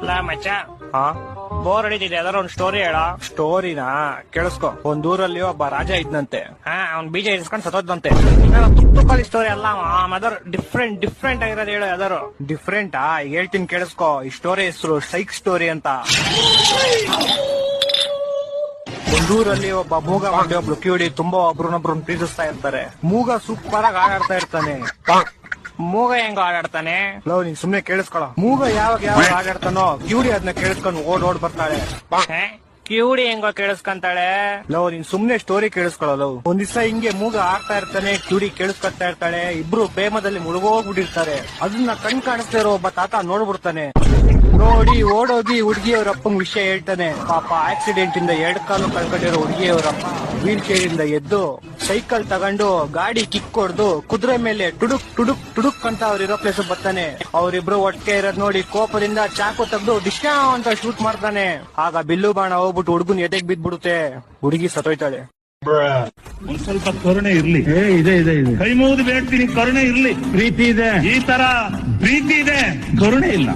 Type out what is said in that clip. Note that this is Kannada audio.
ಲಾ ಮಚ್ಚ, ಹಾ ಬೋರ್ ಹೊಡಿತಿದೆ, ಯಾವ್ದಾರ ಒಂದ್ ಸ್ಟೋರಿ ಹೇಳ. ಸ್ಟೋರಿನಾ? ಕೇಳಿಸ್ಕೊ. ಒಂದೂರಲ್ಲಿ ಒಬ್ಬ ರಾಜ ಇದ್ನಂತೆ. ಅವ್ನ್ ಬೀಜ ಇಸ್ಕೊಂಡ್ ಸತ್ತೋದ್ನಂತೆ. ತುಪ್ಪಳಿ ಸ್ಟೋರಿ ಅಲ್ಲ, ಅದರ ಡಿಫ್ರೆಂಟ್ ಆಗಿರೋದು ಹೇಳು ಯಾವ್ದಾರು. ಡಿಫ್ರೆಂಟಾ? ಹೇಳ್ತೀನಿ ಕೇಳಿಸ್ಕೊ. ಈ ಸ್ಟೋರಿ ಹೆಸರು ಸೈಕ್ ಸ್ಟೋರಿ ಅಂತ. ಒಂದೂರಲ್ಲಿ ಒಬ್ಬ ಮೂಗ ಮಾಡಿ ಒಬ್ಳು ಕಿವಿಡಿ ತುಂಬಾ ಒಬ್ರನ್ನೊಬ್ರನ್ನ ಪ್ರೀತಿಸ್ತಾ ಇರ್ತಾರೆ. ಮೂಗ ಸೂಪರ್ ಆಗಿ ಆಡಾಡ್ತಾ ಇರ್ತಾನೆ. ಮೂಗ ಹೆಂಗ ಆಡಾಡ್ತಾನೆ? ಲವ್, ನೀನ್ ಸುಮ್ನೆ ಕೇಳಿಸ್ಕೊಳ. ಮೂಗ ಯಾವಾಗ ಆಡಾಡ್ತಾನೋ ಕಿವಿಡಿ ಅದನ್ನ ಕೇಳಿಸ್ಕೊಂಡು ಓಡ್ ಬರ್ತಾಳೆ. ಕಿವುಡಿ ಹೆಂಗೋ ಕೇಳಿಸ್ಕೊಂತಾಳೆ? ಲವ್, ನೀನ್ ಸುಮ್ನೆ ಸ್ಟೋರಿ ಕೇಳಿಸ್ಕೊಳ. ಲವ್, ಒಂದ್ ದಿವಸ ಹಿಂಗೆ ಮೂಗ ಆಡ್ತಾ ಇರ್ತಾನೆ, ಕಿವಿಡಿ ಕೇಳಿಸ್ಕೊತಾ ಇರ್ತಾಳೆ. ಇಬ್ರು ಪ್ರೇಮದಲ್ಲಿ ಮುಳುಗೋಗ್ಬಿಟ್ಟಿರ್ತಾರೆ. ಅದನ್ನ ಕಣ್ ಕಾಣಿಸ್ತಾ ಇರೋ ಒಬ್ಬ ತಾತ ನೋಡ್ಬಿಡ್ತಾನೆ. ನೋಡಿ ಓಡೋಗಿ ಹುಡುಗಿಯವ್ರ ಅಪ್ಪಂಗ್ ವಿಷಯ ಹೇಳ್ತಾನೆ. ಪಾಪ ಆಕ್ಸಿಡೆಂಟ್ ಇಂದ 2 ಕಾಲು ಕಳ್ಕೊಂಡಿರೋ ಹುಡುಗಿಯವರಪ್ಪ ವೀಲ್ ಚೇರ್ ಇಂದ ಎದ್ದು ಸೈಕಲ್ ತಗೊಂಡು ಗಾಡಿ ಕಿಕ್ ಹೊಡ್ದು ಕುದುರೆ ಮೇಲೆ ಟುಡುಕ್ ಟುಡುಕ್ ಟುಡುಕ್ ಅಂತ ಅವ್ರಿರೋ ಪ್ಲೇಸ್ ಬರ್ತಾನೆ. ಅವ್ರಿಬ್ರು ಒಟ್ಟಿಗೆ ಇರೋದ್ ನೋಡಿ ಕೋಪದಿಂದ ಚಾಕು ತೆಗ್ದು ಡಿಶ್ಕಾ ಅಂತ ಶೂಟ್ ಮಾಡ್ತಾನೆ. ಆಗ ಬಿಲ್ಲು ಬಾಣ ಹೋಗ್ಬಿಟ್ಟು ಹುಡುಗನ್ ಎದೆಗ್ ಬಿದ್ಬಿಡುತ್ತೆ. ಹುಡುಗಿ ಸತ್ತೋಯ್ತಾಳೆ. ಒಂದ್ ಸ್ವಲ್ಪ ಕರುಣೆ ಇರ್ಲಿ. ಇದೆ ಕೈ ಮುಗಿದು ಬೇಡ್ತೀನಿ, ಕರುಣೆ ಇರ್ಲಿ. ಪ್ರೀತಿ ಇದೆ, ಈ ತರ ಪ್ರೀತಿ ಇದೆ, ಕರುಣೆ ಇಲ್ಲ.